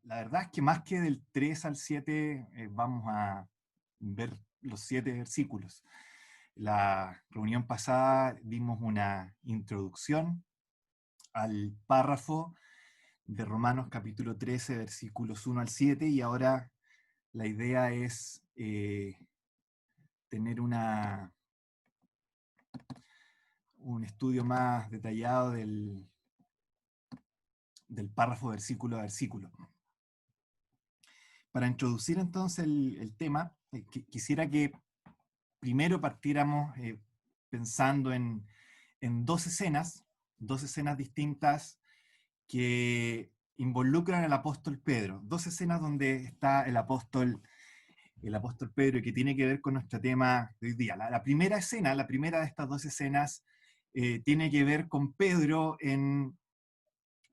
La verdad es que más que del 3 al 7 vamos a ver los 7 versículos. La reunión pasada dimos una introducción al párrafo de Romanos capítulo 13, versículos 1 al 7, y ahora la idea es tener un estudio más detallado del párrafo versículo a versículo. Para introducir entonces el tema, quisiera que primero partiéramos pensando en dos escenas distintas que involucran al apóstol Pedro. Dos escenas donde está el apóstol Pedro y que tiene que ver con nuestro tema de hoy día. La primera escena, la primera de estas dos escenas, tiene que ver con Pedro en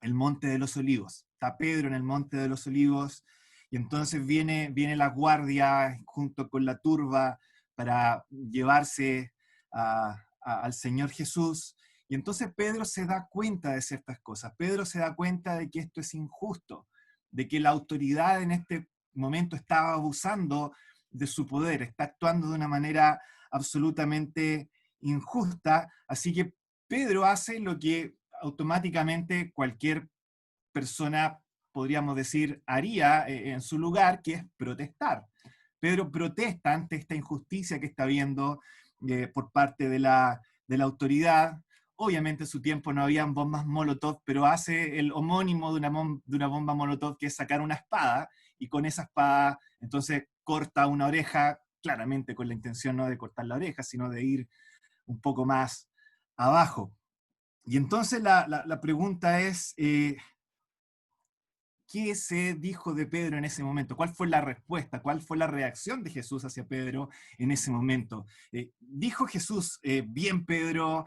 el Monte de los Olivos. Está Pedro en el Monte de los Olivos y entonces viene la guardia junto con la turba para llevarse al Señor Jesús. Y entonces Pedro se da cuenta de ciertas cosas. Pedro se da cuenta de que esto es injusto, de que la autoridad en este momento está abusando de su poder, está actuando de una manera absolutamente injusta. Así que Pedro hace lo que automáticamente cualquier persona, podríamos decir, haría en su lugar, que es protestar. Pedro protesta ante esta injusticia que está habiendo por parte de la autoridad. Obviamente en su tiempo no habían bombas Molotov, pero hace el homónimo de una bomba Molotov, que es sacar una espada, y con esa espada entonces corta una oreja, claramente con la intención no de cortar la oreja, sino de ir un poco más abajo. Y entonces la pregunta es, ¿qué se dijo de Pedro en ese momento? ¿Cuál fue la respuesta? ¿Cuál fue la reacción de Jesús hacia Pedro en ese momento? Dijo Jesús, bien Pedro,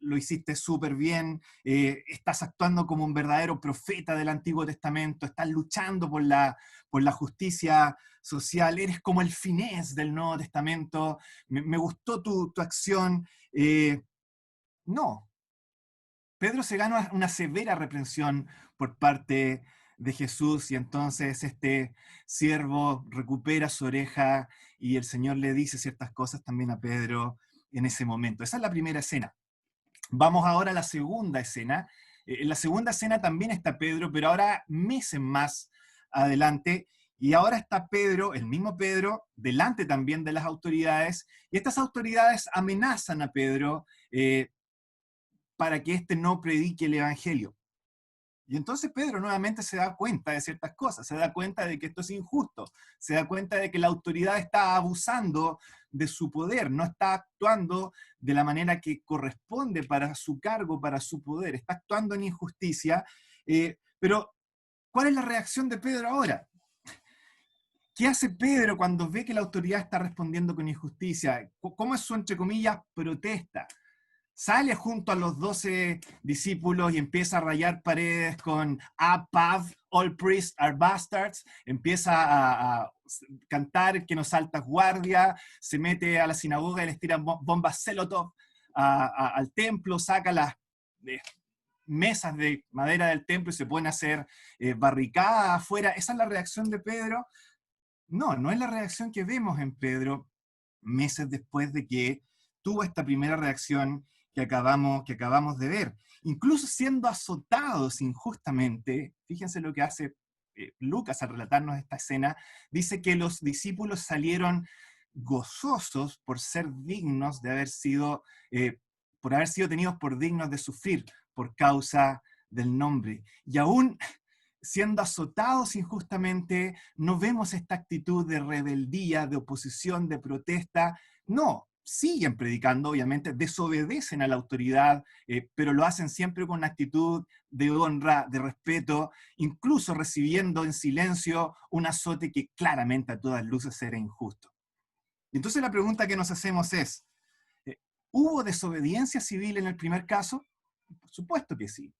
lo hiciste súper bien, estás actuando como un verdadero profeta del Antiguo Testamento, estás luchando por la justicia social, eres como el Finés del Nuevo Testamento, me gustó tu acción. No, Pedro se gana una severa reprensión por parte de Jesús, y entonces este siervo recupera su oreja y el Señor le dice ciertas cosas también a Pedro en ese momento. Esa es la primera escena. Vamos ahora a la segunda escena. En la segunda escena también está Pedro, pero ahora meses más adelante, y ahora está Pedro, el mismo Pedro, delante también de las autoridades, y estas autoridades amenazan a Pedro para que éste no predique el Evangelio. Y entonces Pedro nuevamente se da cuenta de ciertas cosas, se da cuenta de que esto es injusto, se da cuenta de que la autoridad está abusando de su poder, no está actuando de la manera que corresponde para su cargo, para su poder, está actuando en injusticia. Pero, ¿cuál es la reacción de Pedro ahora? ¿Qué hace Pedro cuando ve que la autoridad está respondiendo con injusticia? ¿Cómo es su, entre comillas, protesta? Sale junto a los 12 discípulos y empieza a rayar paredes con Apav, all priests are bastards, empieza a cantar que nos altas guardia, se mete a la sinagoga y les tira bombas Selotov al templo, saca las mesas de madera del templo y se pueden hacer barricadas afuera. ¿Esa es la reacción de Pedro? No, no es la reacción que vemos en Pedro meses después de que tuvo esta primera reacción que acabamos de ver. Incluso siendo azotados injustamente, fíjense lo que hace Lucas al relatarnos esta escena, dice que los discípulos salieron gozosos por ser dignos de haber sido, por haber sido tenidos por dignos de sufrir por causa del nombre. Y aún siendo azotados injustamente, no vemos esta actitud de rebeldía, de oposición, de protesta. No, siguen predicando, obviamente, desobedecen a la autoridad, pero lo hacen siempre con una actitud de honra, de respeto, incluso recibiendo en silencio un azote que claramente a todas luces era injusto. Entonces la pregunta que nos hacemos es, ¿hubo desobediencia civil en el primer caso? Por supuesto que sí.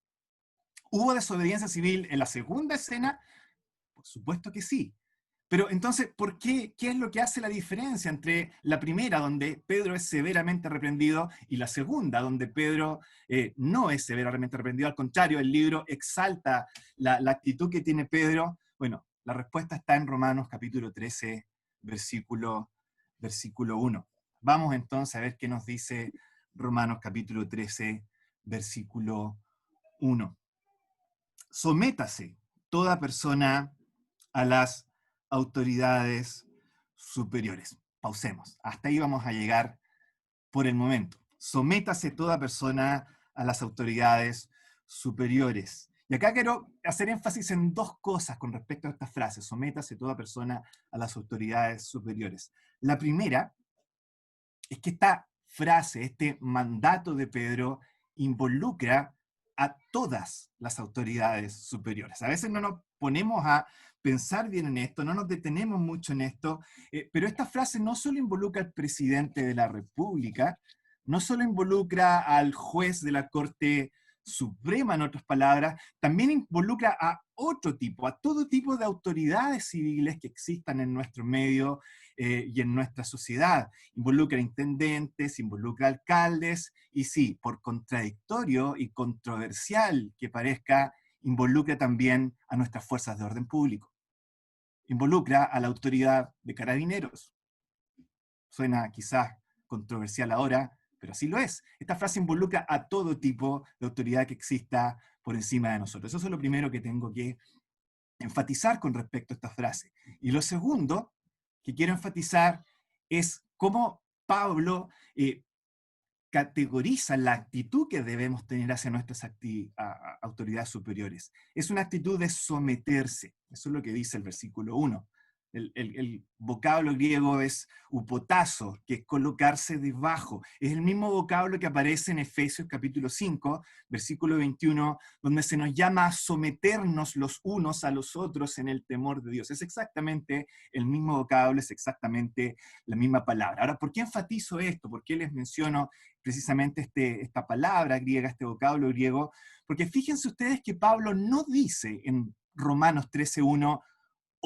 ¿Hubo desobediencia civil en la segunda escena? Por supuesto que sí. Pero entonces, ¿por qué? ¿Qué es lo que hace la diferencia entre la primera, donde Pedro es severamente reprendido, y la segunda, donde Pedro no es severamente reprendido? Al contrario, el libro exalta la actitud que tiene Pedro. Bueno, la respuesta está en Romanos capítulo 13, versículo 1. Vamos entonces a ver qué nos dice Romanos capítulo 13, versículo 1. Sométase toda persona a las autoridades superiores. Pausemos. Hasta ahí vamos a llegar por el momento. Sométase toda persona a las autoridades superiores. Y acá quiero hacer énfasis en dos cosas con respecto a esta frase. Sométase toda persona a las autoridades superiores. La primera es que esta frase, este mandato de Pedro, involucra a todas las autoridades superiores. A veces no nos ponemos a pensar bien en esto, no nos detenemos mucho en esto, pero esta frase no solo involucra al presidente de la República, no solo involucra al juez de la Corte Suprema, en otras palabras, también involucra a otro tipo, a todo tipo de autoridades civiles que existan en nuestro medio y en nuestra sociedad. Involucra intendentes, involucra alcaldes, y sí, por contradictorio y controversial que parezca, involucra también a nuestras fuerzas de orden público. Involucra a la autoridad de carabineros. Suena quizás controversial ahora, pero así lo es. Esta frase involucra a todo tipo de autoridad que exista por encima de nosotros. Eso es lo primero que tengo que enfatizar con respecto a esta frase. Y lo segundo que quiero enfatizar es cómo Pablo categoriza la actitud que debemos tener hacia nuestras autoridades superiores. Es una actitud de someterse. Eso es lo que dice el versículo 1. El vocablo griego es upotazo, que es colocarse debajo. Es el mismo vocablo que aparece en Efesios capítulo 5, versículo 21, donde se nos llama a someternos los unos a los otros en el temor de Dios. Es exactamente el mismo vocablo, es exactamente la misma palabra. Ahora, ¿por qué enfatizo esto? ¿Por qué les menciono precisamente esta palabra griega, este vocablo griego? Porque fíjense ustedes que Pablo no dice en Romanos 13:1,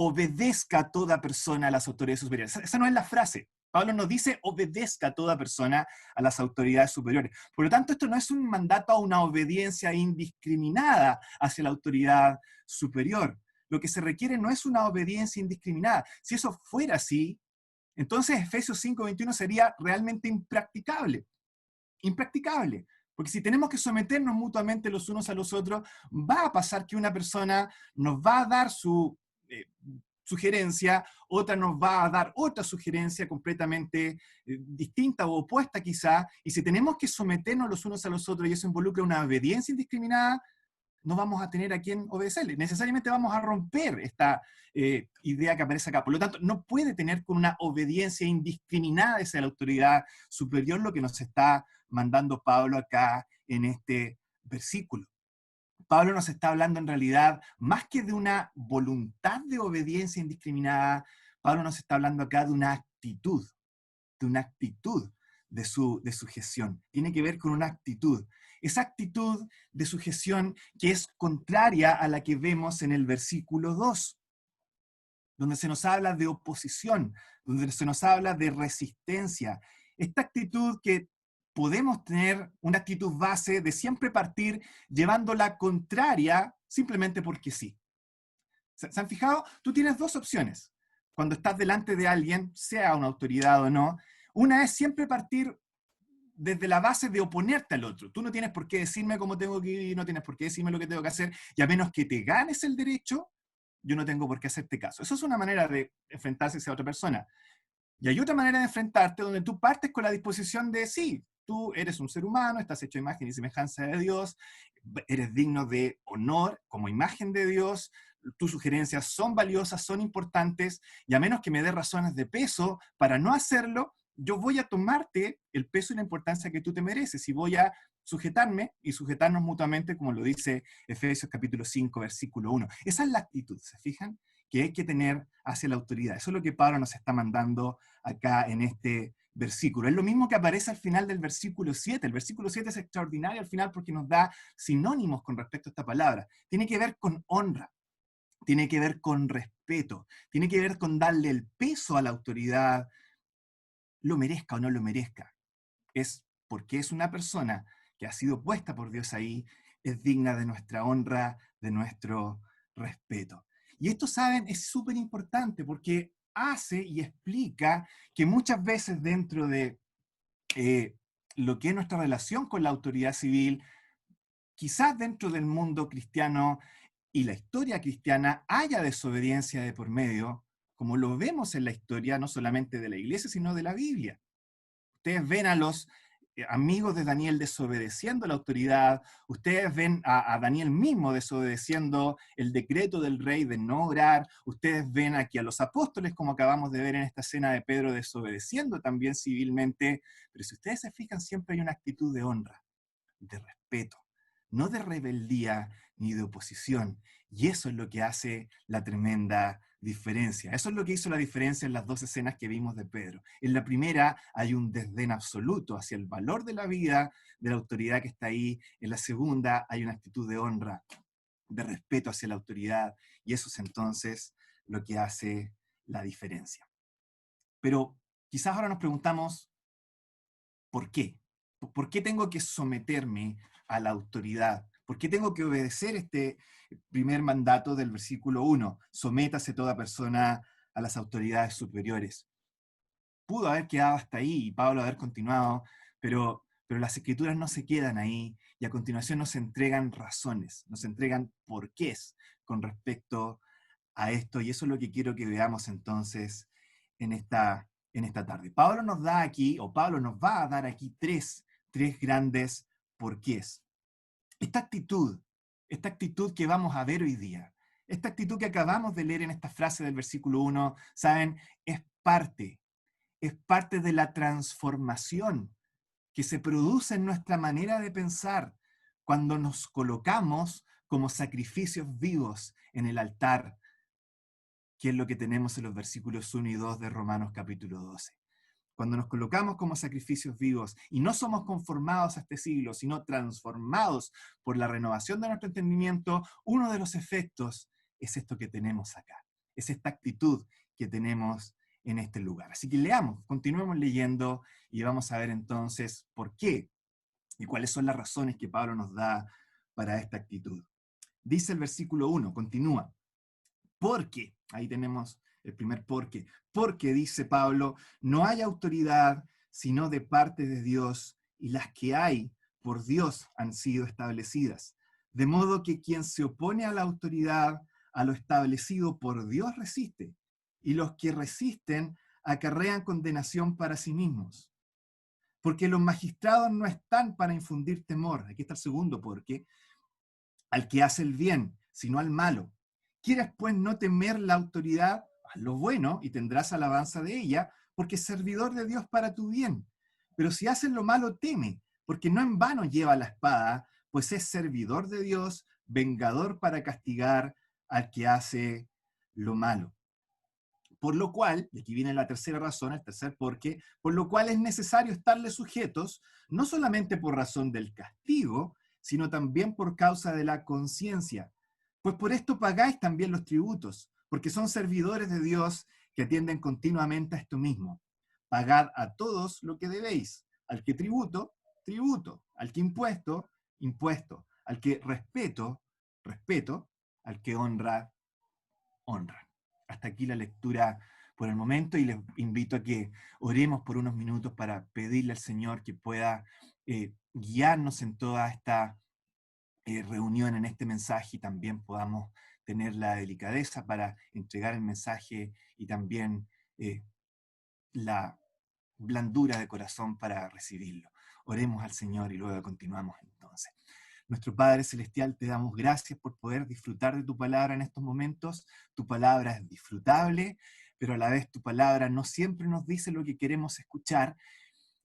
obedezca a toda persona a las autoridades superiores. Esa no es la frase. Pablo nos dice, obedezca a toda persona a las autoridades superiores. Por lo tanto, esto no es un mandato a una obediencia indiscriminada hacia la autoridad superior. Lo que se requiere no es una obediencia indiscriminada. Si eso fuera así, entonces Efesios 5:21 sería realmente impracticable. Impracticable. Porque si tenemos que someternos mutuamente los unos a los otros, va a pasar que una persona nos va a dar su sugerencia, otra nos va a dar otra sugerencia completamente distinta o opuesta quizá, y si tenemos que someternos los unos a los otros y eso involucra una obediencia indiscriminada, no vamos a tener a quien obedecerle. Necesariamente vamos a romper esta idea que aparece acá. Por lo tanto, no puede tener con una obediencia indiscriminada hacia la autoridad superior lo que nos está mandando Pablo acá en este versículo. Pablo nos está hablando en realidad más que de una voluntad de obediencia indiscriminada, Pablo nos está hablando acá de una actitud de sujeción. Tiene que ver con una actitud. Esa actitud de sujeción que es contraria a la que vemos en el versículo 2, donde se nos habla de oposición, donde se nos habla de resistencia. Esta actitud que podemos tener, una actitud base de siempre partir llevando la contraria simplemente porque sí. ¿Se han fijado? Tú tienes dos opciones cuando estás delante de alguien, sea una autoridad o no. Una es siempre partir desde la base de oponerte al otro. Tú no tienes por qué decirme cómo tengo que vivir, no tienes por qué decirme lo que tengo que hacer, y a menos que te ganes el derecho, yo no tengo por qué hacerte caso. Eso es una manera de enfrentarse a otra persona. Y hay otra manera de enfrentarte donde tú partes con la disposición de sí, tú eres un ser humano, estás hecho a imagen y semejanza de Dios, eres digno de honor como imagen de Dios, tus sugerencias son valiosas, son importantes, y a menos que me dé razones de peso para no hacerlo, yo voy a tomarte el peso y la importancia que tú te mereces y voy a sujetarme y sujetarnos mutuamente, como lo dice Efesios capítulo 5, versículo 1. Esa es la actitud, ¿se fijan? Que hay que tener hacia la autoridad. Eso es lo que Pablo nos está mandando acá en este versículo. Es lo mismo que aparece al final del versículo 7. El versículo 7 es extraordinario al final porque nos da sinónimos con respecto a esta palabra. Tiene que ver con honra, tiene que ver con respeto, tiene que ver con darle el peso a la autoridad, lo merezca o no lo merezca. Es porque es una persona que ha sido puesta por Dios ahí, es digna de nuestra honra, de nuestro respeto. Y esto, ¿saben? Es súper importante porque hace y explica que muchas veces dentro de eh, lo que es nuestra relación con la autoridad civil, quizás dentro del mundo cristiano y la historia cristiana haya desobediencia de por medio, como lo vemos en la historia no solamente de la iglesia, sino de la Biblia. Ustedes ven a los amigos de Daniel desobedeciendo la autoridad, ustedes ven a Daniel mismo desobedeciendo el decreto del rey de no orar, ustedes ven aquí a los apóstoles, como acabamos de ver en esta escena de Pedro, desobedeciendo también civilmente, pero si ustedes se fijan, siempre hay una actitud de honra, de respeto, no de rebeldía ni de oposición. Y eso es lo que hace la tremenda diferencia. Eso es lo que hizo la diferencia en las dos escenas que vimos de Pedro. En la primera hay un desdén absoluto hacia el valor de la vida, de la autoridad que está ahí. En la segunda hay una actitud de honra, de respeto hacia la autoridad. Y eso es entonces lo que hace la diferencia. Pero quizás ahora nos preguntamos, ¿por qué? ¿Por qué tengo que someterme a la autoridad? ¿Por qué tengo que obedecer este primer mandato del versículo 1? Sométase toda persona a las autoridades superiores. Pudo haber quedado hasta ahí y Pablo haber continuado, pero las escrituras no se quedan ahí y a continuación nos entregan razones, nos entregan porqués con respecto a esto, y eso es lo que quiero que veamos entonces en esta tarde. Pablo nos da aquí, o Pablo nos va a dar aquí tres grandes porqués. Esta actitud que vamos a ver hoy día, esta actitud que acabamos de leer en esta frase del versículo 1, ¿saben? Es parte de la transformación que se produce en nuestra manera de pensar cuando nos colocamos como sacrificios vivos en el altar, que es lo que tenemos en los versículos 1 y 2 de Romanos capítulo 12. Cuando nos colocamos como sacrificios vivos y no somos conformados a este siglo, sino transformados por la renovación de nuestro entendimiento, uno de los efectos es esto que tenemos acá, es esta actitud que tenemos en este lugar. Así que leamos, continuemos leyendo y vamos a ver entonces por qué y cuáles son las razones que Pablo nos da para esta actitud. Dice el versículo 1, continúa. Porque, ahí tenemos el primer porque. Porque, dice Pablo, no hay autoridad sino de parte de Dios, y las que hay por Dios han sido establecidas. De modo que quien se opone a la autoridad, a lo establecido por Dios resiste, y los que resisten acarrean condenación para sí mismos. Porque los magistrados no están para infundir temor, aquí está el segundo porque, al que hace el bien, sino al malo. ¿Quieres pues no temer la autoridad? Haz lo bueno y tendrás alabanza de ella, porque es servidor de Dios para tu bien. Pero si haces lo malo, teme, porque no en vano lleva la espada, pues es servidor de Dios, vengador para castigar al que hace lo malo. Por lo cual, y aquí viene la tercera razón, el tercer porqué, por lo cual es necesario estarle sujetos, no solamente por razón del castigo, sino también por causa de la conciencia. Pues por esto pagáis también los tributos, porque son servidores de Dios que atienden continuamente a esto mismo. Pagad a todos lo que debéis. Al que tributo, tributo. Al que impuesto, impuesto. Al que respeto, respeto. Al que honra, honra. Hasta aquí la lectura por el momento y les invito a que oremos por unos minutos para pedirle al Señor que pueda guiarnos en toda esta reunión, en este mensaje, y también podamos tener la delicadeza para entregar el mensaje y también la blandura de corazón para recibirlo. Oremos al Señor y luego continuamos entonces. Nuestro Padre Celestial, te damos gracias por poder disfrutar de tu palabra en estos momentos. Tu palabra es disfrutable, pero a la vez tu palabra no siempre nos dice lo que queremos escuchar.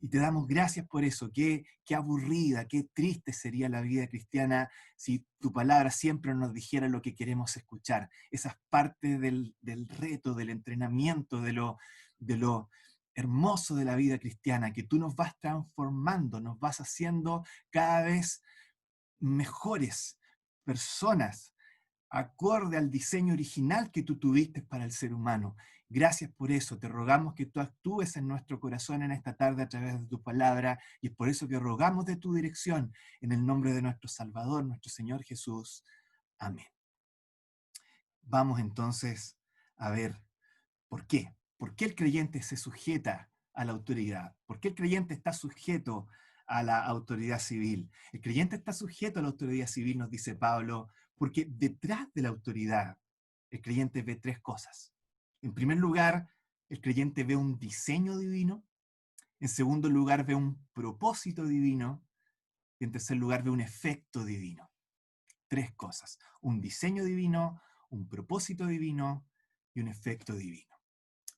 Y te damos gracias por eso. Qué aburrida, qué triste sería la vida cristiana si tu palabra siempre nos dijera lo que queremos escuchar. Esa es parte del reto, del entrenamiento, de lo hermoso de la vida cristiana, que tú nos vas transformando, nos vas haciendo cada vez mejores personas, acorde al diseño original que tú tuviste para el ser humano. Gracias por eso. Te rogamos que tú actúes en nuestro corazón en esta tarde a través de tu palabra, y es por eso que rogamos de tu dirección en el nombre de nuestro Salvador, nuestro Señor Jesús. Amén. Vamos entonces a ver por qué. ¿Por qué el creyente se sujeta a la autoridad? ¿Por qué el creyente está sujeto a la autoridad civil? El creyente está sujeto a la autoridad civil, nos dice Pablo, porque detrás de la autoridad el creyente ve tres cosas. En primer lugar, el creyente ve un diseño divino. En segundo lugar, ve un propósito divino. Y en tercer lugar, ve un efecto divino. Tres cosas: un diseño divino, un propósito divino y un efecto divino.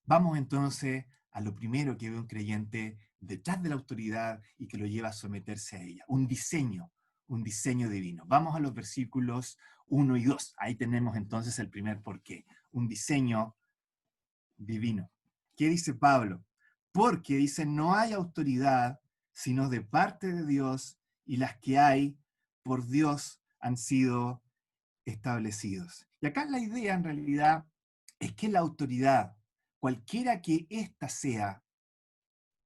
Vamos entonces a lo primero que ve un creyente detrás de la autoridad y que lo lleva a someterse a ella: un diseño divino. Vamos a los versículos 1 y 2. Ahí tenemos entonces el primer porqué: un diseño divino. ¿Qué dice Pablo? Porque dice, no hay autoridad sino de parte de Dios, y las que hay por Dios han sido establecidos. Y acá la idea en realidad es que la autoridad, cualquiera que ésta sea,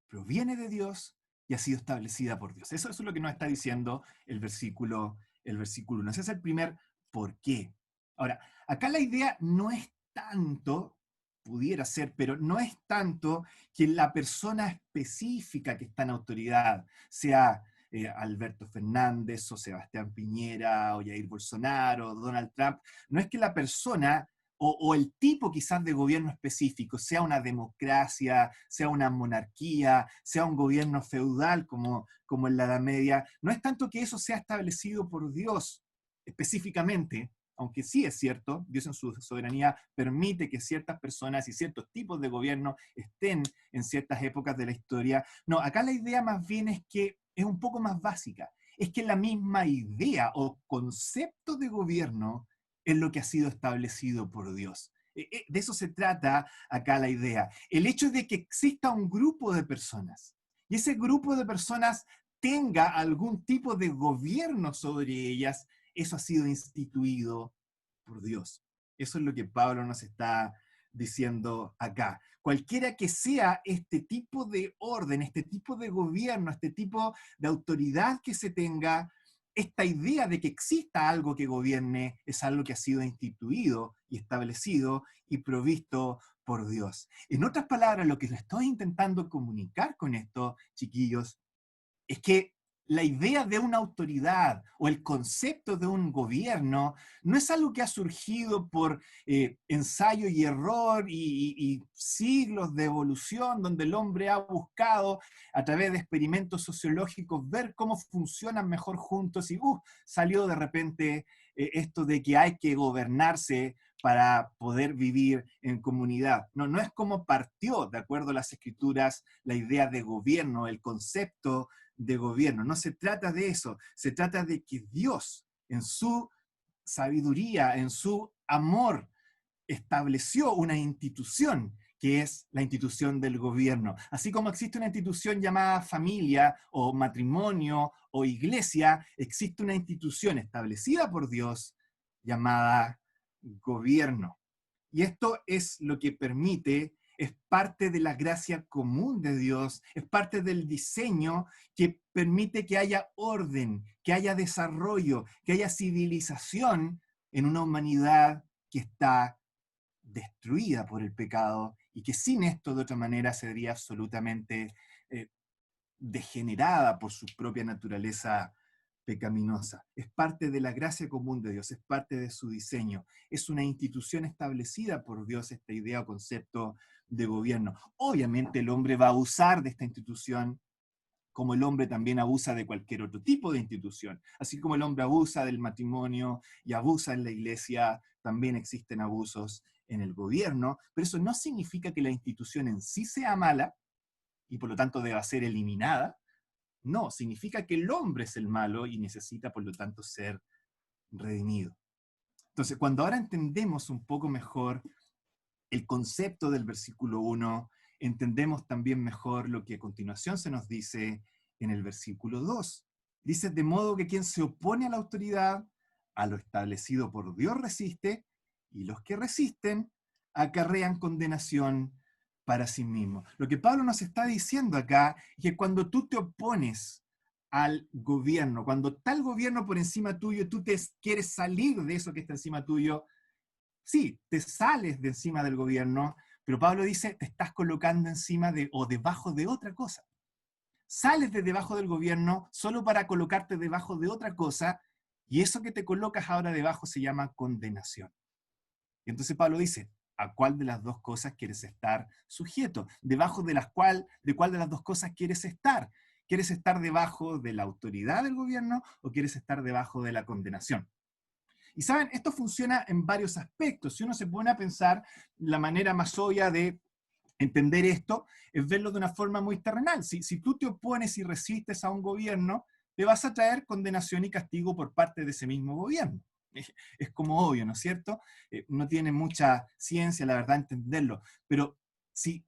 proviene de Dios y ha sido establecida por Dios. Eso es lo que nos está diciendo el versículo 1. Ese es el primer por qué. Ahora, acá la idea no es tanto, pudiera ser, pero no es tanto que la persona específica que está en autoridad, sea Alberto Fernández o Sebastián Piñera o Jair Bolsonaro o Donald Trump, no es que la persona o el tipo quizás de gobierno específico, sea una democracia, sea una monarquía, sea un gobierno feudal como en la Edad Media, no es tanto que eso sea establecido por Dios específicamente, aunque sí es cierto, Dios en su soberanía permite que ciertas personas y ciertos tipos de gobierno estén en ciertas épocas de la historia. No, acá la idea más bien es que es un poco más básica, es que la misma idea o concepto de gobierno es lo que ha sido establecido por Dios. De eso se trata acá la idea. El hecho de que exista un grupo de personas y ese grupo de personas tenga algún tipo de gobierno sobre ellas, eso ha sido instituido por Dios. Eso es lo que Pablo nos está diciendo acá. Cualquiera que sea este tipo de orden, este tipo de gobierno, este tipo de autoridad que se tenga, esta idea de que exista algo que gobierne es algo que ha sido instituido y establecido y provisto por Dios. En otras palabras, lo que les estoy intentando comunicar con esto, chiquillos, es que la idea de una autoridad o el concepto de un gobierno no es algo que ha surgido por ensayo y error y siglos de evolución donde el hombre ha buscado a través de experimentos sociológicos ver cómo funcionan mejor juntos y salió de repente esto de que hay que gobernarse para poder vivir en comunidad. No, no es como partió, de acuerdo a las escrituras, la idea de gobierno, el concepto de gobierno. No se trata de eso, se trata de que Dios, en su sabiduría, en su amor, estableció una institución que es la institución del gobierno. Así como existe una institución llamada familia o matrimonio o iglesia, existe una institución establecida por Dios llamada gobierno. Y esto es lo que permite, es parte de la gracia común de Dios, es parte del diseño que permite que haya orden, que haya desarrollo, que haya civilización en una humanidad que está destruida por el pecado y que sin esto de otra manera sería absolutamente eh, degenerada por su propia naturaleza pecaminosa. Es parte de la gracia común de Dios, es parte de su diseño. Es una institución establecida por Dios, esta idea o concepto de gobierno. Obviamente el hombre va a abusar de esta institución como el hombre también abusa de cualquier otro tipo de institución. Así como el hombre abusa del matrimonio y abusa en la iglesia, también existen abusos en el gobierno, pero eso no significa que la institución en sí sea mala y por lo tanto deba ser eliminada. No, significa que el hombre es el malo y necesita por lo tanto ser redimido. Entonces, cuando ahora entendemos un poco mejor el concepto del versículo 1, entendemos también mejor lo que a continuación se nos dice en el versículo 2. Dice, de modo que quien se opone a la autoridad, a lo establecido por Dios resiste, y los que resisten acarrean condenación para sí mismos. Lo que Pablo nos está diciendo acá es que cuando tú te opones al gobierno, cuando está el gobierno por encima tuyo, tú te quieres salir de eso que está encima tuyo, Sí, te sales de encima del gobierno, pero Pablo dice, te estás colocando encima de o debajo de otra cosa. Sales de debajo del gobierno solo para colocarte debajo de otra cosa, y eso que te colocas ahora debajo se llama condenación. Y entonces Pablo dice, ¿a cuál de las dos cosas quieres estar sujeto? ¿Debajo de cuál de las dos cosas quieres estar? ¿Quieres estar debajo de la autoridad del gobierno o quieres estar debajo de la condenación? Y saben, esto funciona en varios aspectos. Si uno se pone a pensar, la manera más obvia de entender esto es verlo de una forma muy terrenal. Si tú te opones y resistes a un gobierno, te vas a traer condenación y castigo por parte de ese mismo gobierno. Es como obvio, ¿no es cierto? No tiene mucha ciencia, la verdad, entenderlo. Pero si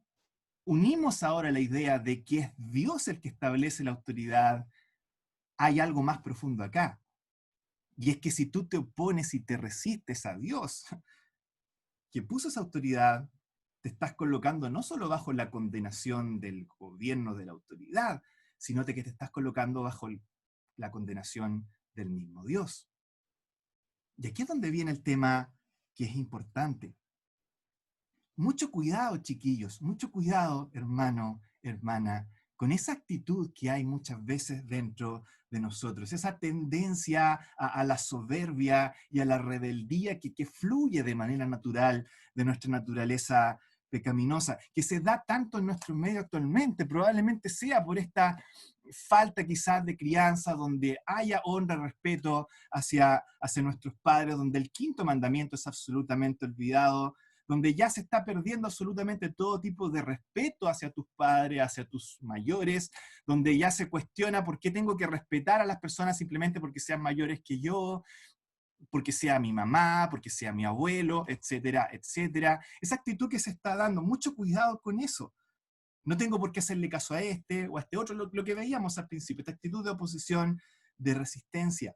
unimos ahora la idea de que es Dios el que establece la autoridad, hay algo más profundo acá. Y es que si tú te opones y te resistes a Dios, que puso esa autoridad, te estás colocando no solo bajo la condenación del gobierno de la autoridad, sino que te estás colocando bajo la condenación del mismo Dios. Y aquí es donde viene el tema que es importante. Mucho cuidado, chiquillos, mucho cuidado, hermano, hermana, con esa actitud que hay muchas veces dentro de nosotros, esa tendencia a la soberbia y a la rebeldía que fluye de manera natural de nuestra naturaleza pecaminosa, que se da tanto en nuestro medio actualmente, probablemente sea por esta falta quizás de crianza, donde haya honra, respeto hacia nuestros padres, donde el quinto mandamiento es absolutamente olvidado, donde ya se está perdiendo absolutamente todo tipo de respeto hacia tus padres, hacia tus mayores, donde ya se cuestiona por qué tengo que respetar a las personas simplemente porque sean mayores que yo, porque sea mi mamá, porque sea mi abuelo, etcétera, etcétera. Esa actitud que se está dando, mucho cuidado con eso. No tengo por qué hacerle caso a este o a este otro, lo que veíamos al principio, esta actitud de oposición, de resistencia.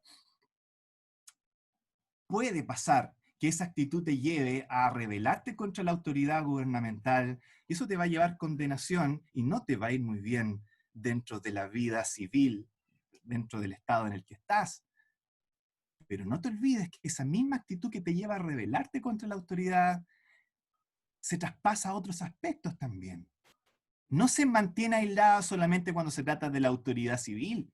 Puede pasar que esa actitud te lleve a rebelarte contra la autoridad gubernamental, y eso te va a llevar condenación y no te va a ir muy bien dentro de la vida civil, dentro del estado en el que estás. Pero no te olvides que esa misma actitud que te lleva a rebelarte contra la autoridad se traspasa a otros aspectos también. No se mantiene aislada solamente cuando se trata de la autoridad civil.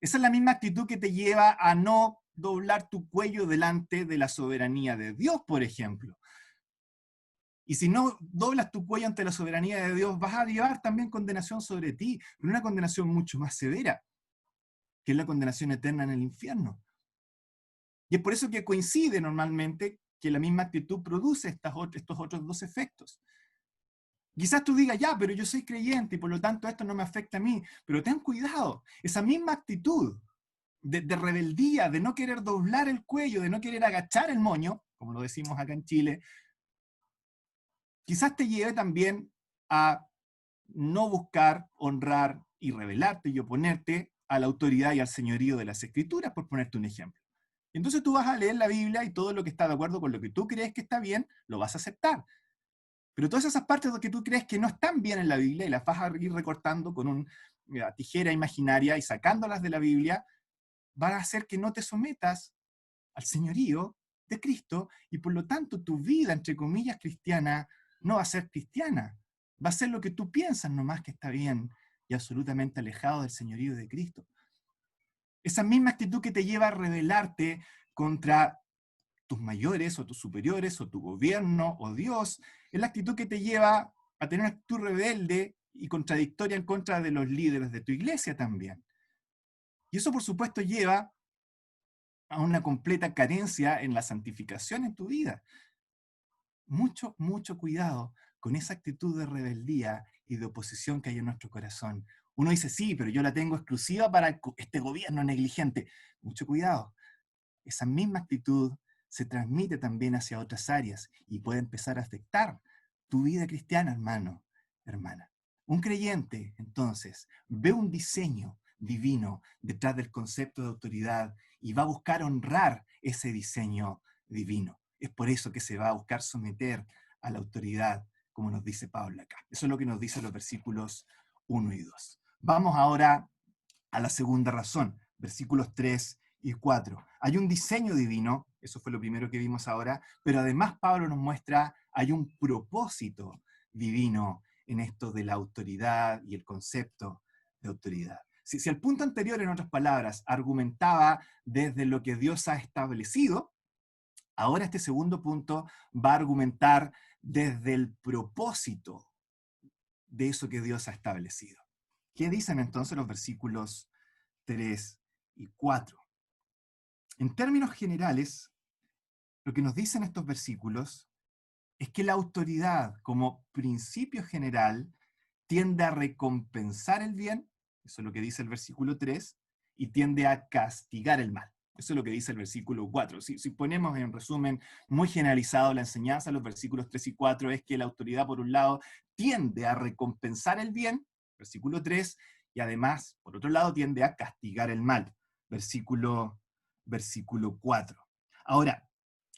Esa es la misma actitud que te lleva a no doblar tu cuello delante de la soberanía de Dios, por ejemplo. Y si no doblas tu cuello ante la soberanía de Dios, vas a llevar también condenación sobre ti, pero una condenación mucho más severa, que es la condenación eterna en el infierno. Y es por eso que coincide normalmente que la misma actitud produce estos otros dos efectos. Quizás tú digas, ya, pero yo soy creyente y por lo tanto esto no me afecta a mí, pero ten cuidado, esa misma actitud de rebeldía, de no querer doblar el cuello, de no querer agachar el moño, como lo decimos acá en Chile, quizás te lleve también a no buscar, honrar y rebelarte y oponerte a la autoridad y al señorío de las Escrituras, por ponerte un ejemplo. Entonces tú vas a leer la Biblia y todo lo que está de acuerdo con lo que tú crees que está bien, lo vas a aceptar. Pero todas esas partes que tú crees que no están bien en la Biblia y las vas a ir recortando con una tijera imaginaria y sacándolas de la Biblia, van a hacer que no te sometas al señorío de Cristo y por lo tanto tu vida, entre comillas, cristiana, no va a ser cristiana. Va a ser lo que tú piensas nomás que está bien y absolutamente alejado del señorío de Cristo. Esa misma actitud que te lleva a rebelarte contra tus mayores o tus superiores o tu gobierno o Dios, es la actitud que te lleva a tener una actitud rebelde y contradictoria en contra de los líderes de tu iglesia también. Y eso, por supuesto, lleva a una completa carencia en la santificación en tu vida. Mucho, mucho cuidado con esa actitud de rebeldía y de oposición que hay en nuestro corazón. Uno dice, sí, pero yo la tengo exclusiva para este gobierno negligente. Mucho cuidado. Esa misma actitud se transmite también hacia otras áreas y puede empezar a afectar tu vida cristiana, hermano, hermana. Un creyente, entonces, ve un diseño divino detrás del concepto de autoridad y va a buscar honrar ese diseño divino. Es por eso que se va a buscar someter a la autoridad, como nos dice Pablo acá. Eso es lo que nos dicen los versículos 1 y 2. Vamos ahora a la segunda razón, versículos 3 y 4. Hay un diseño divino eso fue lo primero que vimos ahora, pero además Pablo nos muestra, hay un propósito divino en esto de la autoridad y el concepto de autoridad. Si el punto anterior, en otras palabras, argumentaba desde lo que Dios ha establecido, ahora este segundo punto va a argumentar desde el propósito de eso que Dios ha establecido. ¿Qué dicen entonces los versículos 3 y 4? En términos generales, lo que nos dicen estos versículos es que la autoridad como principio general tiende a recompensar el bien, eso es lo que dice el versículo 3, y tiende a castigar el mal. Eso es lo que dice el versículo 4. Si ponemos en resumen muy generalizado la enseñanza, los versículos 3 y 4 es que la autoridad, por un lado, tiende a recompensar el bien, versículo 3, y además, por otro lado, tiende a castigar el mal, versículo 4. Ahora,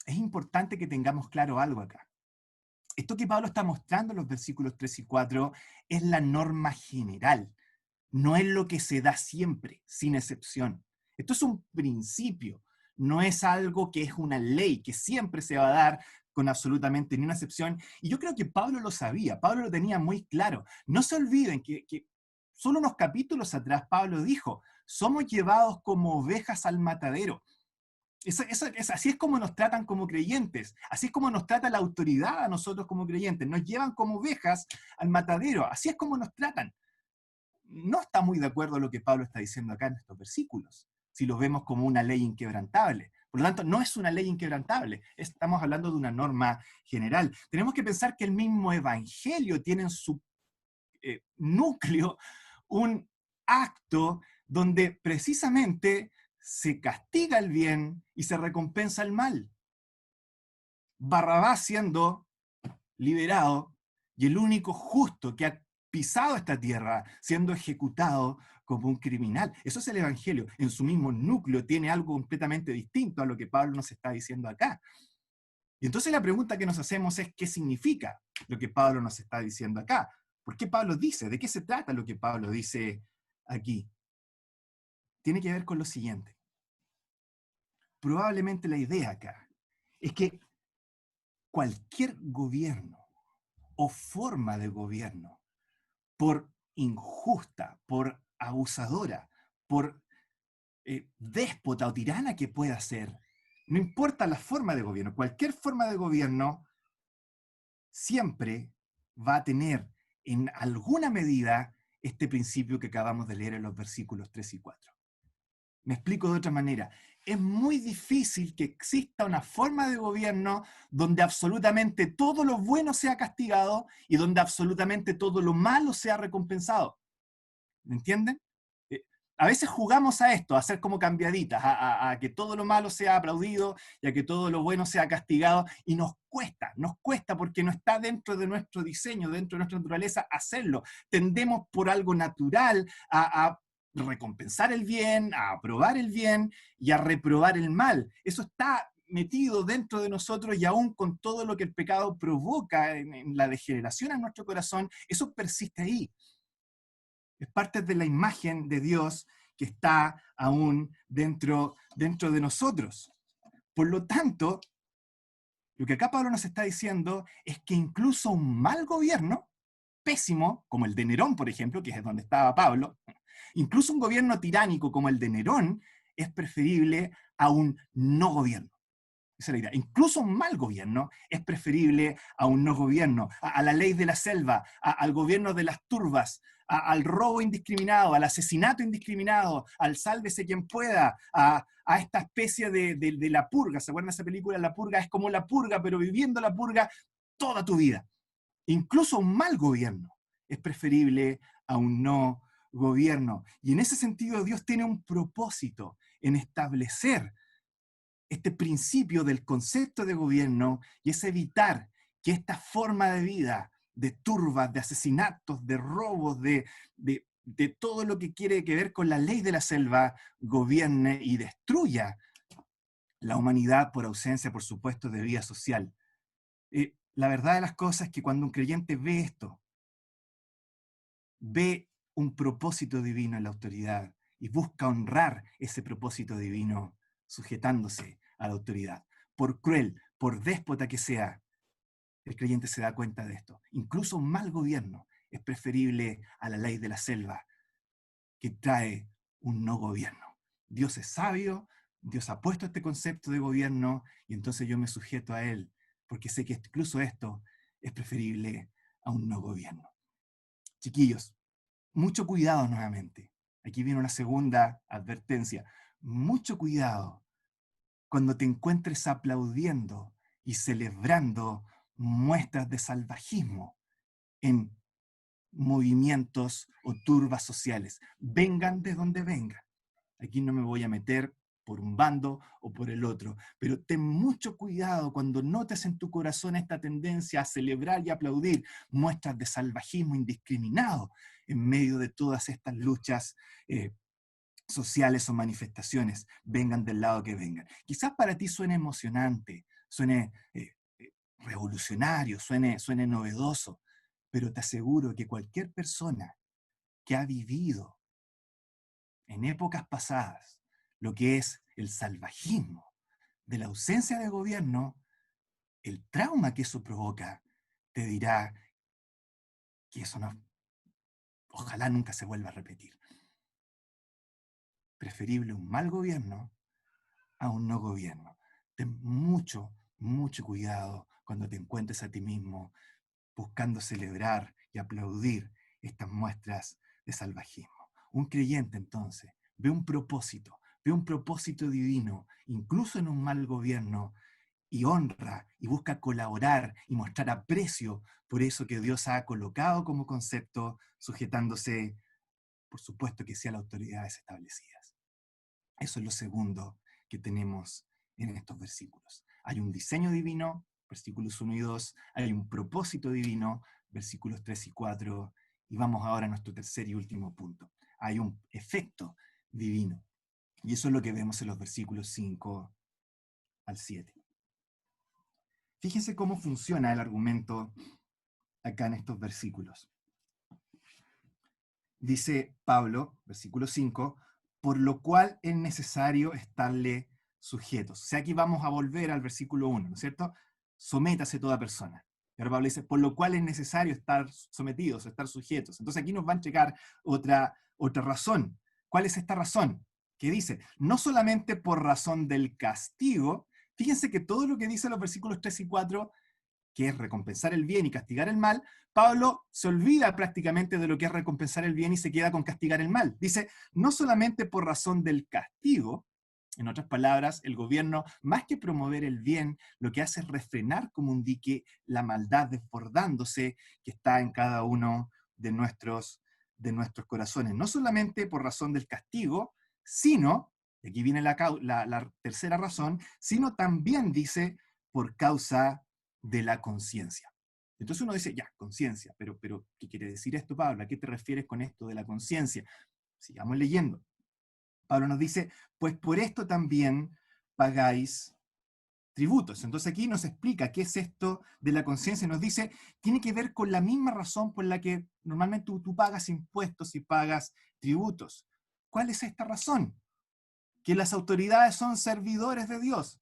es importante que tengamos claro algo acá. Esto que Pablo está mostrando en los versículos 3 y 4 es la norma general, no es lo que se da siempre, sin excepción. Esto es un principio, no es algo que es una ley, que siempre se va a dar con absolutamente ni una excepción. Y yo creo que Pablo lo sabía, Pablo lo tenía muy claro. No se olviden que solo unos capítulos atrás Pablo dijo, somos llevados como ovejas al matadero. Así es como nos tratan como creyentes, así es como nos trata la autoridad a nosotros como creyentes, nos llevan como ovejas al matadero, así es como nos tratan. No está muy de acuerdo a lo que Pablo está diciendo acá en estos versículos, si lo vemos como una ley inquebrantable. Por lo tanto, no es una ley inquebrantable, estamos hablando de una norma general. Tenemos que pensar que el mismo evangelio tiene en su núcleo un acto donde precisamente se castiga el bien y se recompensa el mal. Barrabás siendo liberado y el único justo que ha pisado esta tierra siendo ejecutado como un criminal. Eso es el Evangelio. En su mismo núcleo tiene algo completamente distinto a lo que Pablo nos está diciendo acá. Y entonces la pregunta que nos hacemos es, ¿qué significa lo que Pablo nos está diciendo acá? ¿Por qué Pablo dice? ¿De qué se trata lo que Pablo dice aquí? Tiene que ver con lo siguiente. Probablemente la idea acá es que cualquier gobierno o forma de gobierno, por injusta, por abusadora, por déspota o tirana que pueda ser, no importa la forma de gobierno, cualquier forma de gobierno siempre va a tener en alguna medida este principio que acabamos de leer en los versículos 3 y 4. Me explico de otra manera. Es muy difícil que exista una forma de gobierno donde absolutamente todo lo bueno sea castigado y donde absolutamente todo lo malo sea recompensado. ¿Me entienden? A veces jugamos a esto, a ser como cambiaditas, a que todo lo malo sea aplaudido y a que todo lo bueno sea castigado, y nos cuesta porque no está dentro de nuestro diseño, dentro de nuestra naturaleza hacerlo. Tendemos por algo natural a recompensar el bien, a aprobar el bien y a reprobar el mal. Eso está metido dentro de nosotros y aún con todo lo que el pecado provoca en la degeneración en nuestro corazón, eso persiste ahí. Es parte de la imagen de Dios que está aún dentro de nosotros. Por lo tanto, lo que acá Pablo nos está diciendo es que incluso un mal gobierno, pésimo, como el de Nerón, por ejemplo, que es donde estaba Pablo, incluso un gobierno tiránico como el de Nerón, es preferible a un no gobierno. Esa es la idea. Incluso un mal gobierno es preferible a un no gobierno, a la ley de la selva, al gobierno de las turbas, al robo indiscriminado, al asesinato indiscriminado, al sálvese quien pueda, a esta especie de la purga. ¿Se acuerdan de esa película? La purga es como la purga, pero viviendo la purga toda tu vida. Incluso un mal gobierno es preferible a un no gobierno. Y en ese sentido Dios tiene un propósito en establecer este principio del concepto de gobierno y es evitar que esta forma de vida, de turbas, de asesinatos, de robos, de todo lo que quiere que ver con la ley de la selva, gobierne y destruya la humanidad por ausencia, por supuesto, de vida social. La verdad de las cosas es que cuando un creyente ve esto, ve un propósito divino en la autoridad y busca honrar ese propósito divino sujetándose a la autoridad. por cruel, por déspota que sea, el creyente se da cuenta de esto. Incluso un mal gobierno es preferible a la ley de la selva que trae un no gobierno. Dios es sabio, Dios ha puesto este concepto de gobierno y entonces yo me sujeto a él, porque sé que incluso esto es preferible a un no gobierno. Chiquillos, mucho cuidado nuevamente. Aquí viene una segunda advertencia. Mucho cuidado cuando te encuentres aplaudiendo y celebrando muestras de salvajismo en movimientos o turbas sociales. Vengan de donde vengan. Aquí no me voy a meter por un bando o por el otro, pero ten mucho cuidado cuando notes en tu corazón esta tendencia a celebrar y aplaudir muestras de salvajismo indiscriminado en medio de todas estas luchas sociales o manifestaciones, vengan del lado que vengan. Quizás para ti suene emocionante, suene revolucionario, suene novedoso, pero te aseguro que cualquier persona que ha vivido en épocas pasadas lo que es el salvajismo de la ausencia de gobierno, el trauma que eso provoca, te dirá que eso no, ojalá nunca se vuelva a repetir. Preferible un mal gobierno a un no gobierno. Ten mucho, mucho cuidado cuando te encuentres a ti mismo buscando celebrar y aplaudir estas muestras de salvajismo. Un creyente entonces ve un propósito divino, incluso en un mal gobierno, y honra y busca colaborar y mostrar aprecio por eso que Dios ha colocado como concepto, sujetándose, por supuesto, que sea las autoridades establecidas. Eso es lo segundo que tenemos en estos versículos. Hay un diseño divino, versículos 1 y 2, hay un propósito divino, versículos 3 y 4, y vamos ahora a nuestro tercer y último punto. Hay un efecto divino, y eso es lo que vemos en los versículos 5 al 7. Fíjense cómo funciona el argumento acá en estos versículos. Dice Pablo, versículo 5, por lo cual es necesario estarle sujetos. O sea, aquí vamos a volver al versículo 1, ¿no es cierto? Sométase toda persona. Y ahora Pablo dice, por lo cual es necesario estar sometidos, estar sujetos. Entonces aquí nos va a entregar otra razón. ¿Cuál es esta razón? Que dice, no solamente por razón del castigo, fíjense que todo lo que dice los versículos 3 y 4, que es recompensar el bien y castigar el mal, Pablo se olvida prácticamente de lo que es recompensar el bien y se queda con castigar el mal. Dice, no solamente por razón del castigo, en otras palabras, el gobierno, más que promover el bien, lo que hace es refrenar como un dique la maldad desbordándose que está en cada uno de nuestros corazones. No solamente por razón del castigo, sino, y aquí viene la tercera razón, sino también dice por causa de la conciencia. Entonces uno dice, ya, conciencia, pero ¿qué quiere decir esto, Pablo? ¿A qué te refieres con esto de la conciencia? Sigamos leyendo. Pablo nos dice, pues por esto también pagáis tributos. Entonces aquí nos explica qué es esto de la conciencia. Nos dice, tiene que ver con la misma razón por la que normalmente tú pagas impuestos y pagas tributos. ¿Cuál es esta razón? Que las autoridades son servidores de Dios.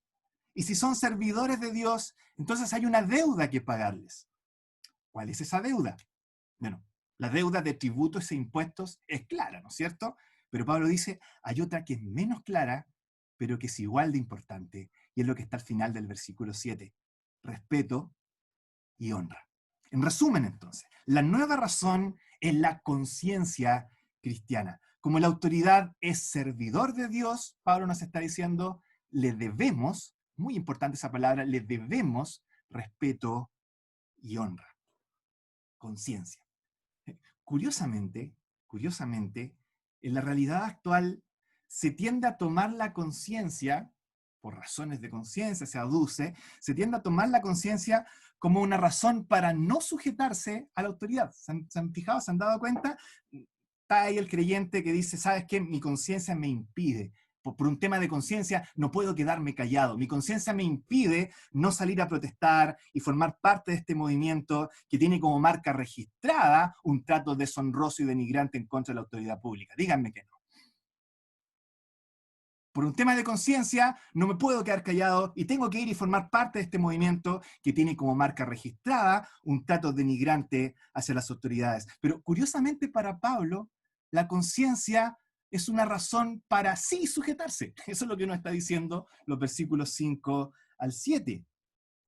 Y si son servidores de Dios, entonces hay una deuda que pagarles. ¿Cuál es esa deuda? Bueno, la deuda de tributos e impuestos es clara, ¿no es cierto? Pero Pablo dice, hay otra que es menos clara, pero que es igual de importante, y es lo que está al final del versículo 7. Respeto y honra. En resumen, entonces, la nueva razón es la conciencia cristiana. Como la autoridad es servidor de Dios, Pablo nos está diciendo, le debemos, muy importante esa palabra, le debemos respeto y honra. Conciencia. Curiosamente, en la realidad actual se tiende a tomar la conciencia, por razones de conciencia se aduce, se tiende a tomar la conciencia como una razón para no sujetarse a la autoridad. ¿Se han fijado? ¿Se han dado cuenta? Está ahí el creyente que dice, ¿sabes qué? Mi conciencia me impide. Por un tema de conciencia no puedo quedarme callado. Mi conciencia me impide no salir a protestar y formar parte de este movimiento que tiene como marca registrada un trato deshonroso y denigrante en contra de la autoridad pública. Díganme que no. por un tema de conciencia, no me puedo quedar callado y tengo que ir y formar parte de este movimiento que tiene como marca registrada un trato denigrante hacia las autoridades. Pero curiosamente para Pablo, la conciencia es una razón para sí sujetarse. Eso es lo que nos está diciendo los versículos 5 al 7.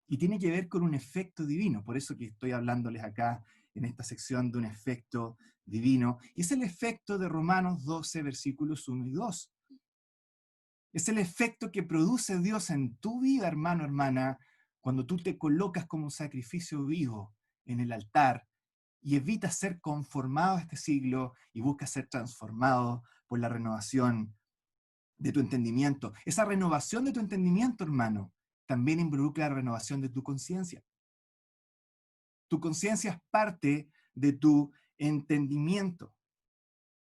Y tiene que ver con un efecto divino. Por eso que estoy hablándoles acá en esta sección de un efecto divino. Y es el efecto de Romanos 12, versículos 1 y 2. Es el efecto que produce Dios en tu vida, hermano, hermana, cuando tú te colocas como un sacrificio vivo en el altar y evitas ser conformado a este siglo y buscas ser transformado por la renovación de tu entendimiento. Esa renovación de tu entendimiento, hermano, también involucra la renovación de tu conciencia. Tu conciencia es parte de tu entendimiento.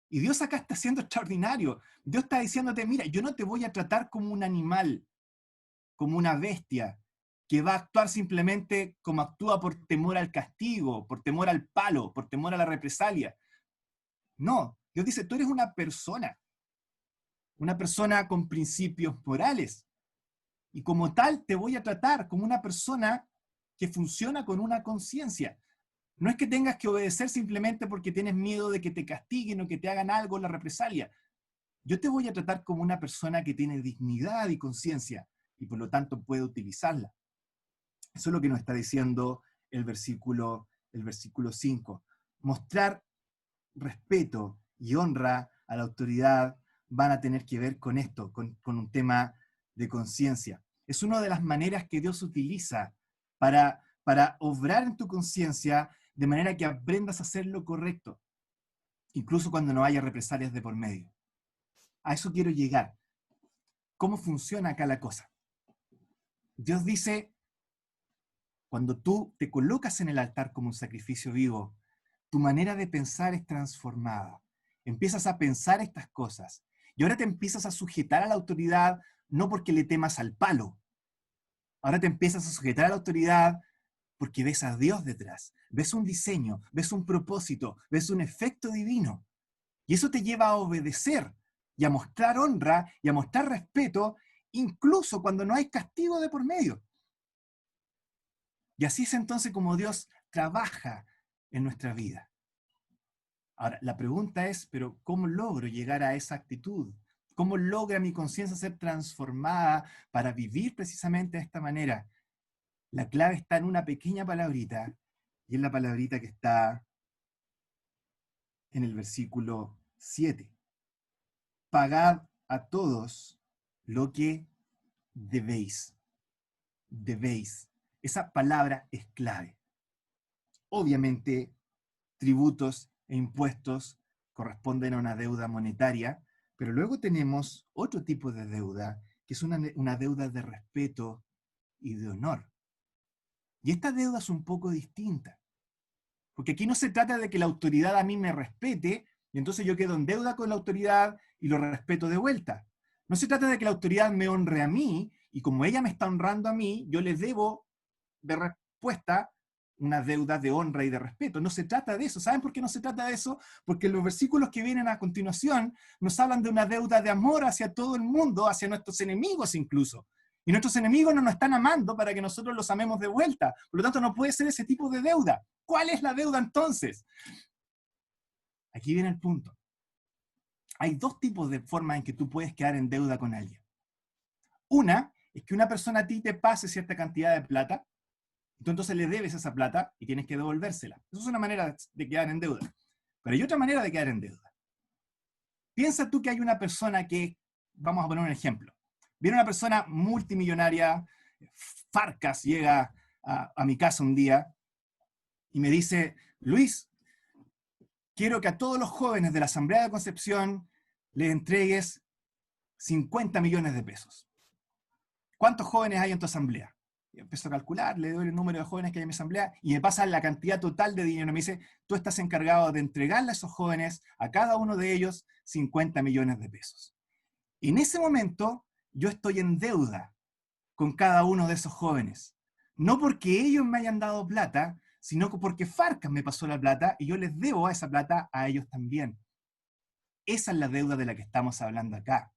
Y Dios acá está siendo extraordinario. Dios está diciéndote, mira, yo no te voy a tratar como un animal, como una bestia, que va a actuar simplemente como actúa por temor al castigo, por temor al palo, por temor a la represalia. No, Dios dice, tú eres una persona con principios morales. Y como tal te voy a tratar como una persona que funciona con una conciencia. No es que tengas que obedecer simplemente porque tienes miedo de que te castiguen o que te hagan algo en la represalia. Yo te voy a tratar como una persona que tiene dignidad y conciencia y por lo tanto puede utilizarla. Eso es lo que nos está diciendo el versículo 5. Mostrar respeto y honra a la autoridad van a tener que ver con esto, con un tema de conciencia. Es una de las maneras que Dios utiliza para obrar en tu conciencia de manera que aprendas a hacer lo correcto, incluso cuando no haya represalias de por medio. A eso quiero llegar. ¿Cómo funciona acá la cosa? Dios dice, cuando tú te colocas en el altar como un sacrificio vivo, tu manera de pensar es transformada. Empiezas a pensar estas cosas. Y ahora te empiezas a sujetar a la autoridad no porque le temas al palo. Ahora te empiezas a sujetar a la autoridad porque ves a Dios detrás. Ves un diseño, ves un propósito, ves un efecto divino. Y eso te lleva a obedecer y a mostrar honra y a mostrar respeto, incluso cuando no hay castigo de por medio. Y así es entonces como Dios trabaja en nuestra vida. Ahora, la pregunta es, pero ¿cómo logro llegar a esa actitud? ¿Cómo logra mi conciencia ser transformada para vivir precisamente de esta manera? La clave está en una pequeña palabrita, y es la palabrita que está en el versículo 7. Pagad a todos lo que debéis. Debéis. Esa palabra es clave. Obviamente, tributos e impuestos corresponden a una deuda monetaria, pero luego tenemos otro tipo de deuda, que es una deuda de respeto y de honor. Y esta deuda es un poco distinta, porque aquí no se trata de que la autoridad a mí me respete, y entonces yo quedo en deuda con la autoridad y lo respeto de vuelta. No se trata de que la autoridad me honre a mí, y como ella me está honrando a mí, yo le debo de respuesta una deuda de honra y de respeto. No se trata de eso. ¿Saben por qué no se trata de eso? Porque los versículos que vienen a continuación nos hablan de una deuda de amor hacia todo el mundo, hacia nuestros enemigos incluso. Y nuestros enemigos no nos están amando para que nosotros los amemos de vuelta. Por lo tanto, no puede ser ese tipo de deuda. ¿Cuál es la deuda entonces? Aquí viene el punto. Hay dos tipos de formas en que tú puedes quedar en deuda con alguien. Una es que una persona a ti te pase cierta cantidad de plata, tú entonces le debes esa plata y tienes que devolvérsela. Eso es una manera de quedar en deuda. Pero hay otra manera de quedar en deuda. Piensa tú que hay una persona que, vamos a poner un ejemplo, viene una persona multimillonaria, Farcas, llega a mi casa un día y me dice, Luis, quiero que a todos los jóvenes de la Asamblea de Concepción les entregues 50 millones de pesos. ¿Cuántos jóvenes hay en tu asamblea? Y empiezo a calcular, le doy el número de jóvenes que hay en mi asamblea y me pasa la cantidad total de dinero. Me dice, tú estás encargado de entregarle a esos jóvenes, a cada uno de ellos, 50 millones de pesos. En ese momento, yo estoy en deuda con cada uno de esos jóvenes. No porque ellos me hayan dado plata, sino porque Farcas me pasó la plata y yo les debo esa plata a ellos también. Esa es la deuda de la que estamos hablando acá.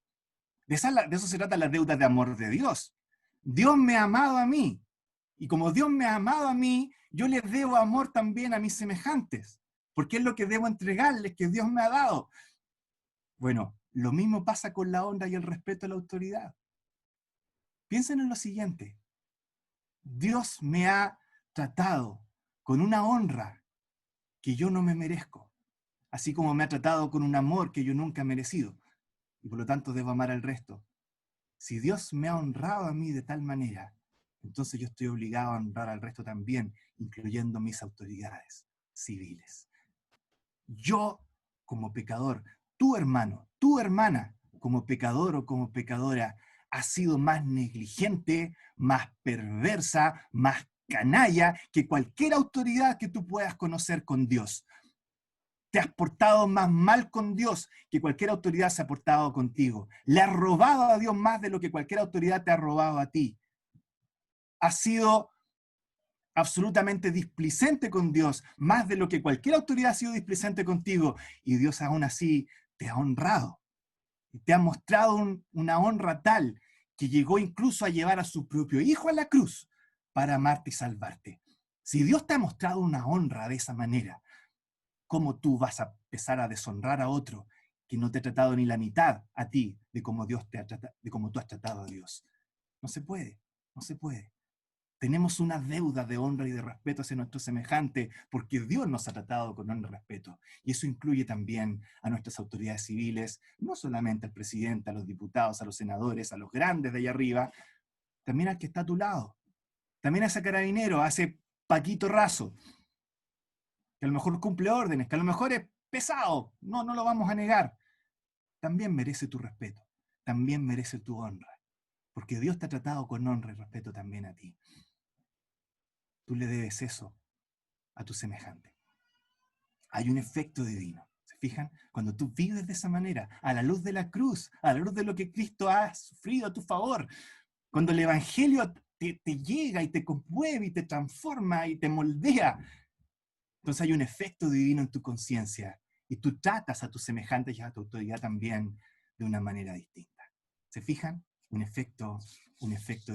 De eso se trata la deuda de amor de Dios. Dios me ha amado a mí. Y como Dios me ha amado a mí, yo les debo amor también a mis semejantes. Porque es lo que debo entregarles, que Dios me ha dado. Bueno, lo mismo pasa con la honra y el respeto a la autoridad. Piensen en lo siguiente. Dios me ha tratado con una honra que yo no me merezco, así como me ha tratado con un amor que yo nunca he merecido, y por lo tanto debo amar al resto. Si Dios me ha honrado a mí de tal manera, entonces yo estoy obligado a honrar al resto también, incluyendo mis autoridades civiles. Yo, como pecador, tu hermano, tu hermana, como pecador o como pecadora, ha sido más negligente, más perversa, más canalla que cualquier autoridad que tú puedas conocer con Dios. Te has portado más mal con Dios que cualquier autoridad se ha portado contigo. Le has robado a Dios más de lo que cualquier autoridad te ha robado a ti. Has sido absolutamente displicente con Dios, más de lo que cualquier autoridad ha sido displicente contigo, y Dios aún así te ha honrado. Y te ha mostrado una honra tal que llegó incluso a llevar a su propio hijo a la cruz para amarte y salvarte. Si Dios te ha mostrado una honra de esa manera, ¿cómo tú vas a empezar a deshonrar a otro que no te ha tratado ni la mitad a ti de cómo Dios te ha tratado, de cómo tú has tratado a Dios? No se puede, no se puede. Tenemos una deuda de honra y de respeto hacia nuestro semejante, porque Dios nos ha tratado con honra y respeto. Y eso incluye también a nuestras autoridades civiles, no solamente al presidente, a los diputados, a los senadores, a los grandes de allá arriba, también al que está a tu lado. También a ese carabinero, a ese Paquito Raso, que a lo mejor cumple órdenes, que a lo mejor es pesado, no lo vamos a negar. También merece tu respeto, también merece tu honra, porque Dios te ha tratado con honra y respeto también a ti. Tú le debes eso a tu semejante. Hay un efecto divino. ¿Se fijan? Cuando tú vives de esa manera, a la luz de la cruz, a la luz de lo que Cristo ha sufrido a tu favor, cuando el Evangelio te llega y te conmueve y te transforma y te moldea, entonces hay un efecto divino en tu conciencia y tú tratas a tus semejantes y a tu autoridad también de una manera distinta. ¿Se fijan? Un efecto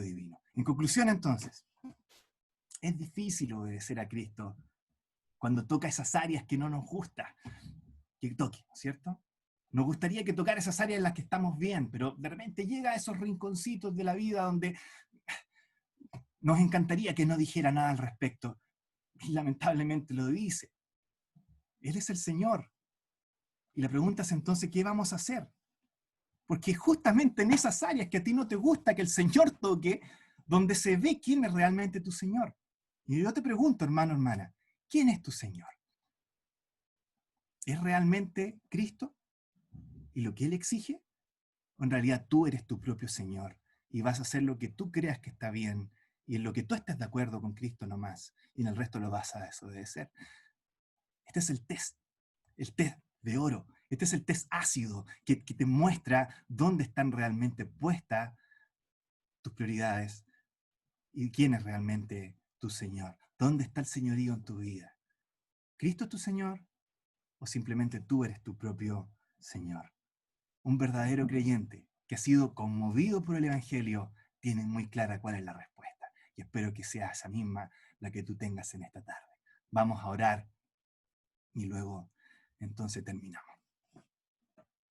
divino. En conclusión, entonces, es difícil obedecer a Cristo cuando toca esas áreas que no nos gusta que toque, ¿cierto? Nos gustaría que tocara esas áreas en las que estamos bien, pero de repente llega a esos rinconcitos de la vida donde nos encantaría que no dijera nada al respecto. Y lamentablemente lo dice. Él es el Señor. Y la pregunta es entonces, ¿qué vamos a hacer? Porque justamente en esas áreas que a ti no te gusta que el Señor toque, donde se ve quién es realmente tu Señor. Y yo te pregunto, hermano, hermana, ¿quién es tu Señor? ¿Es realmente Cristo y lo que Él exige? ¿O en realidad tú eres tu propio Señor y vas a hacer lo que tú creas que está bien y en lo que tú estés de acuerdo con Cristo nomás y en el resto lo vas a desobedecer? Este es el test de oro. Este es el test ácido que te muestra dónde están realmente puestas tus prioridades y quién es realmente tu Señor. ¿Dónde está el señorío en tu vida? ¿Cristo es tu Señor o simplemente tú eres tu propio Señor? Un verdadero creyente que ha sido conmovido por el Evangelio tiene muy clara cuál es la respuesta. Y espero que sea esa misma la que tú tengas en esta tarde. Vamos a orar y luego entonces terminamos.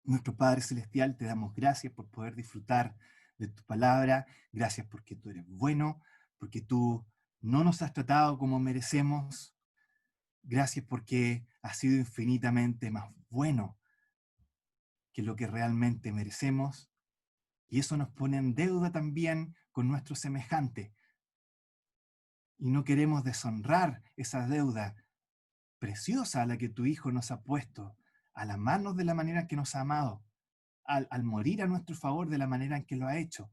Nuestro Padre Celestial, te damos gracias por poder disfrutar de tu palabra. Gracias porque tú eres bueno, porque tú no nos has tratado como merecemos. Gracias porque has sido infinitamente más bueno que lo que realmente merecemos. Y eso nos pone en deuda también con nuestro semejante. Y no queremos deshonrar esa deuda preciosa a la que tu Hijo nos ha puesto, a la mano de la manera en que nos ha amado, al morir a nuestro favor de la manera en que lo ha hecho.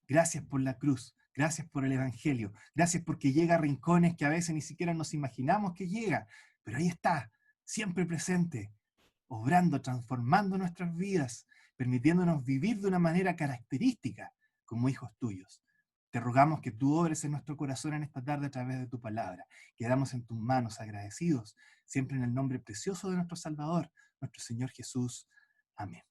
Gracias por la cruz, gracias por el Evangelio, gracias porque llega a rincones que a veces ni siquiera nos imaginamos que llega, pero ahí está, siempre presente, obrando, transformando nuestras vidas, permitiéndonos vivir de una manera característica como hijos tuyos. Te rogamos que tú obres en nuestro corazón en esta tarde a través de tu palabra. Quedamos en tus manos agradecidos, siempre en el nombre precioso de nuestro Salvador, nuestro Señor Jesús. Amén.